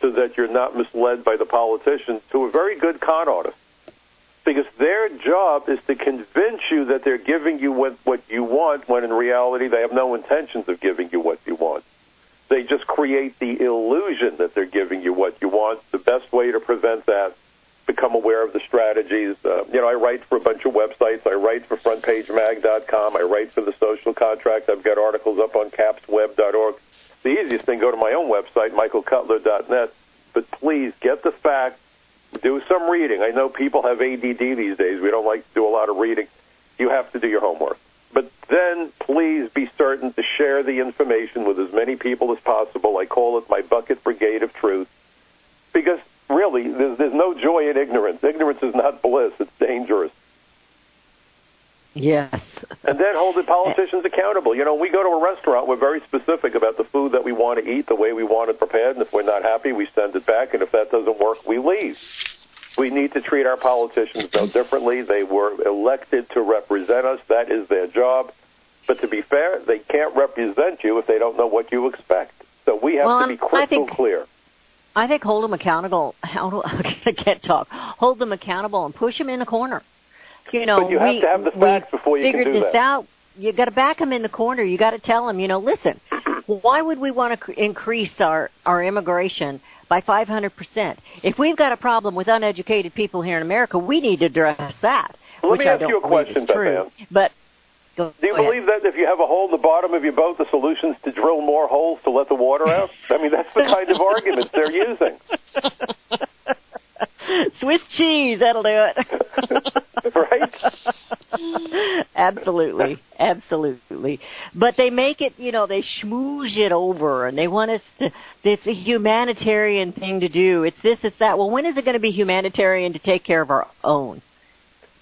so that you're not misled by the politicians, who are very good con artists. Because their job is to convince you that they're giving you what you want, when in reality they have no intentions of giving you what you want. They just create the illusion that they're giving you what you want. The best way to prevent that, become aware of the strategies. I write for a bunch of websites. I write for FrontPageMag.com. I write for The Social Contract. I've got articles up on capsweb.org. The easiest thing, go to my own website, Cutler.net. But please get the facts. Do some reading. I know people have ADD these days. We don't like to do a lot of reading. You have to do your homework. But then please be certain to share the information with as many people as possible. I call it my bucket brigade of truth. Because really, there's no joy in ignorance. Ignorance is not bliss. It's dangerous. Yes. And then hold the politicians accountable. You know, we go to a restaurant, we're very specific about the food that we want to eat, the way we want it prepared, and if we're not happy, we send it back, and if that doesn't work, we leave. We need to treat our politicians no differently. They were elected to represent us. That is their job. But to be fair, they can't represent you if they don't know what you expect. So we have to be crystal clear. I think hold them accountable. I can't talk. Hold them accountable and push them in the corner. You know, but you have to have the facts before you can do that. Figured this out. You got to back them in the corner. You got to tell them, listen, why would we want to increase our immigration by 500%? If we've got a problem with uneducated people here in America, we need to address that. Well, let me ask you a question, Beth Ann. But do you believe that if you have a hole in the bottom of your boat, the solution is to drill more holes to let the water out? I mean, that's the kind of arguments they're using. Swiss cheese, that'll do it. Right? Absolutely. But they make it, they schmooze it over, and they want us to, it's a humanitarian thing to do. It's this, it's that. Well, when is it going to be humanitarian to take care of our own?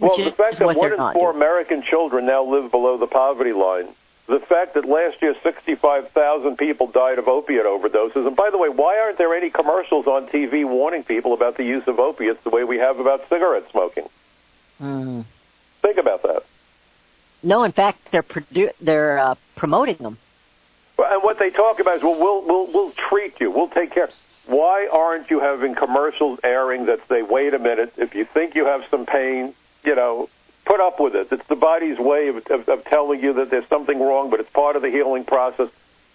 Well, the fact that 1 in 4 American children now live below the poverty line, the fact that last year 65,000 people died of opiate overdoses, and by the way, why aren't there any commercials on TV warning people about the use of opiates the way we have about cigarette smoking? Mm. Think about that. No, in fact, they're promoting them. And what they talk about is, well, we'll treat you, we'll take care. Why aren't you having commercials airing that say, wait a minute, if you think you have some pain, put up with it. It's the body's way of telling you that there's something wrong, but it's part of the healing process.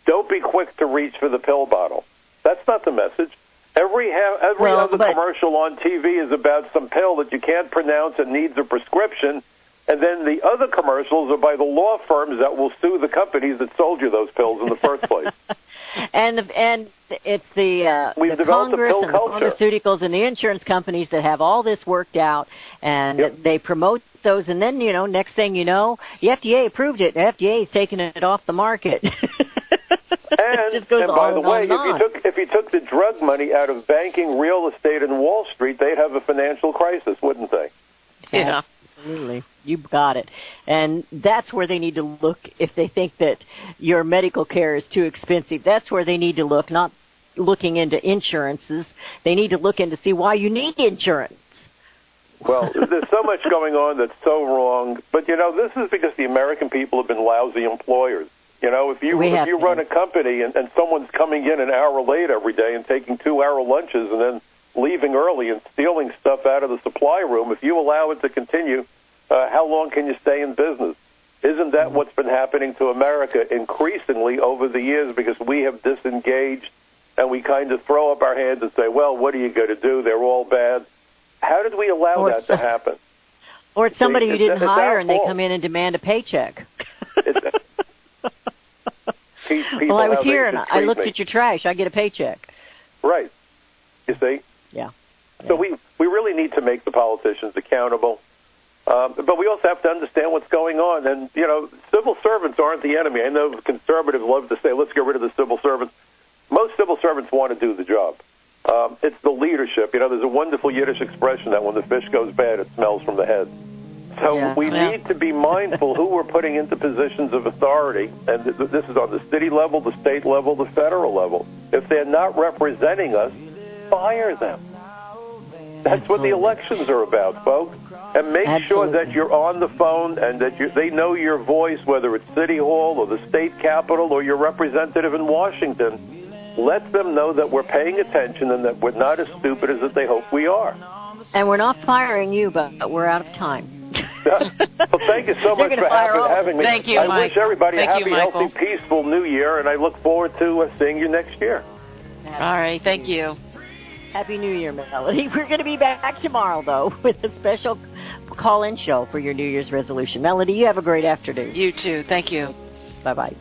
Don't be quick to reach for the pill bottle. That's not the message. Every other commercial on TV is about some pill that you can't pronounce and needs a prescription, and then the other commercials are by the law firms that will sue the companies that sold you those pills in the first place. And it's the Congress and the pharmaceuticals and the insurance companies that have all this worked out, and they promote those, and then, next thing you know, the FDA approved it, and the FDA is taking it off the market. And by the way, if you took the drug money out of banking, real estate, and Wall Street, they'd have a financial crisis, wouldn't they? Yeah. Absolutely. You've got it. And that's where they need to look if they think that your medical care is too expensive. That's where they need to look, not looking into insurances. They need to look into see why you need insurance. Well, there's so much going on that's so wrong. But, this is because the American people have been lousy employers. If you run a company and someone's coming in an hour late every day and taking 2-hour lunches and then leaving early and stealing stuff out of the supply room, if you allow it to continue, how long can you stay in business? Isn't that what's been happening to America increasingly over the years, because we have disengaged and we kind of throw up our hands and say, well, what are you going to do? They're all bad. How did we allow that to happen? Or it's somebody you didn't hire and they fault. come in and demand a paycheck. People, I was here and they I looked me. at your trash. I get a paycheck. Right. You see? Yeah. So we really need to make the politicians accountable. But we also have to understand what's going on. And, civil servants aren't the enemy. I know conservatives love to say, let's get rid of the civil servants. Most civil servants want to do the job. It's the leadership. There's a wonderful Yiddish expression that when the fish goes bad, it smells from the head. So we need to be mindful who we're putting into positions of authority, and this is on the city level, the state level, the federal level. If they're not representing us, fire them. That's what the elections are about, folks. And make sure that you're on the phone and that they know your voice, whether it's City Hall or the state capitol or your representative in Washington. Let them know that we're paying attention and that we're not as stupid as they hope we are. And we're not firing you, but we're out of time. Well, thank you so much for having me. Thank you, I Mike. wish everybody a happy, Michael. healthy, peaceful New Year, and I look forward to seeing you next year. All right, thank you. Happy New Year, Melody. We're going to be back tomorrow, though, with a special call-in show for your New Year's resolution. Melody, you have a great afternoon. You too. Thank you. Bye-bye.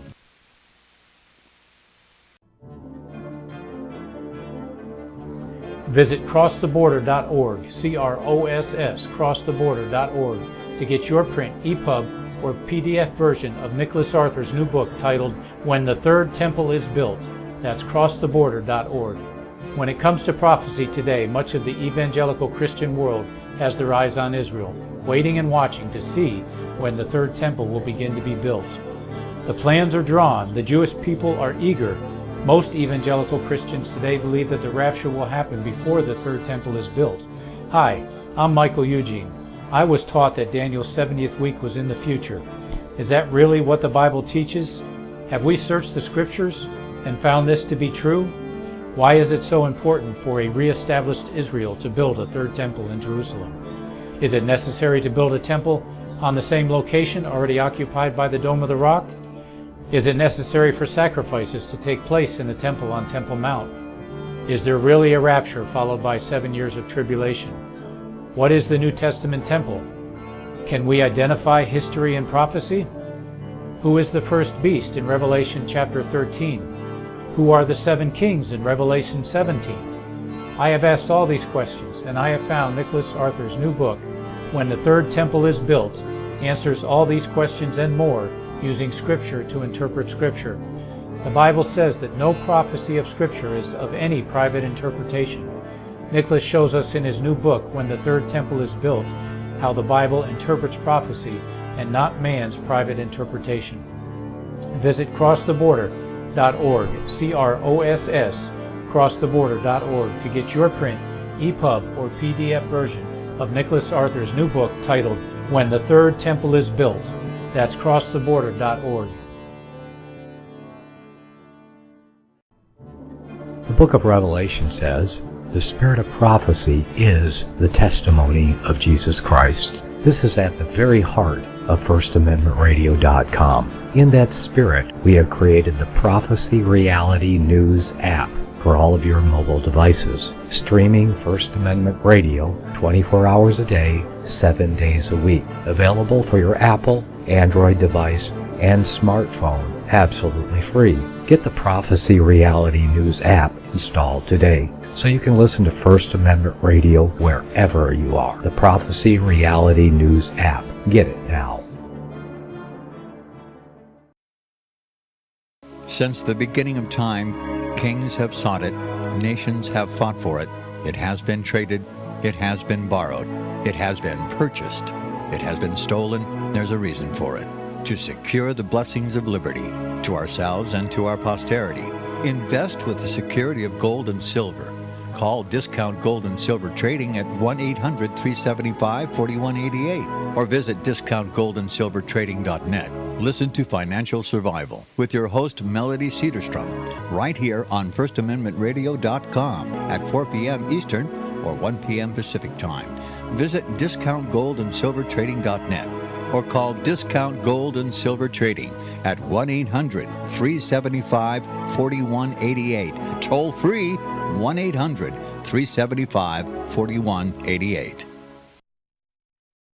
Visit crosstheborder.org, CROSS, crosstheborder.org, to get your print, EPUB, or PDF version of Nicholas Arthur's new book titled When the Third Temple is Built. That's crosstheborder.org. When it comes to prophecy today, much of the evangelical Christian world has their eyes on Israel, waiting and watching to see when the third temple will begin to be built. The plans are drawn, the Jewish people are eager. Most evangelical Christians today believe that the rapture will happen before the third temple is built. Hi, I'm Michael Eugene. I was taught that Daniel's 70th week was in the future. Is that really what the Bible teaches? Have we searched the scriptures and found this to be true? Why is it so important for a re-established Israel to build a third temple in Jerusalem? Is it necessary to build a temple on the same location already occupied by the Dome of the Rock? Is it necessary for sacrifices to take place in the temple on Temple Mount? Is there really a rapture followed by 7 years of tribulation? What is the New Testament temple? Can we identify history and prophecy? Who is the first beast in Revelation chapter 13? Who are the 7 kings in Revelation 17? I have asked all these questions, and I have found Nicholas Arthur's new book, When the Third Temple is Built, answers all these questions and more using Scripture to interpret Scripture. The Bible says that no prophecy of Scripture is of any private interpretation. Nicholas shows us in his new book, When the Third Temple is Built, how the Bible interprets prophecy and not man's private interpretation. Visit crosstheborder.org, CROSS, crosstheborder.org, to get your print, EPUB, or PDF version of Nicholas Arthur's new book titled When the Third Temple is Built. That's crosstheborder.org. The book of Revelation says, the spirit of prophecy is the testimony of Jesus Christ. This is at the very heart of FirstAmendmentRadio.com. In that spirit, we have created the Prophecy Reality News app for all of your mobile devices, streaming First Amendment Radio 24 hours a day, 7 days a week. Available for your Apple, Android device, and smartphone, absolutely free. Get the Prophecy Reality News app installed today, so you can listen to First Amendment Radio wherever you are. The Prophecy Reality News app. Get it now. Since the beginning of time, kings have sought it, nations have fought for it. It has been traded, it has been borrowed, it has been purchased, it has been stolen. There's a reason for it. To secure the blessings of liberty to ourselves and to our posterity. Invest with the security of gold and silver. Call Discount Gold and Silver Trading at 1-800-375-4188 or visit discountgoldandsilvertrading.net. Listen to Financial Survival with your host Melody Cedarstrom right here on FirstAmendmentRadio.com at 4 p.m. Eastern or 1 p.m. Pacific Time. Visit discountgoldandsilvertrading.net or call Discount Gold and Silver Trading at 1-800-375-4188. Toll free 1-800 375-4188.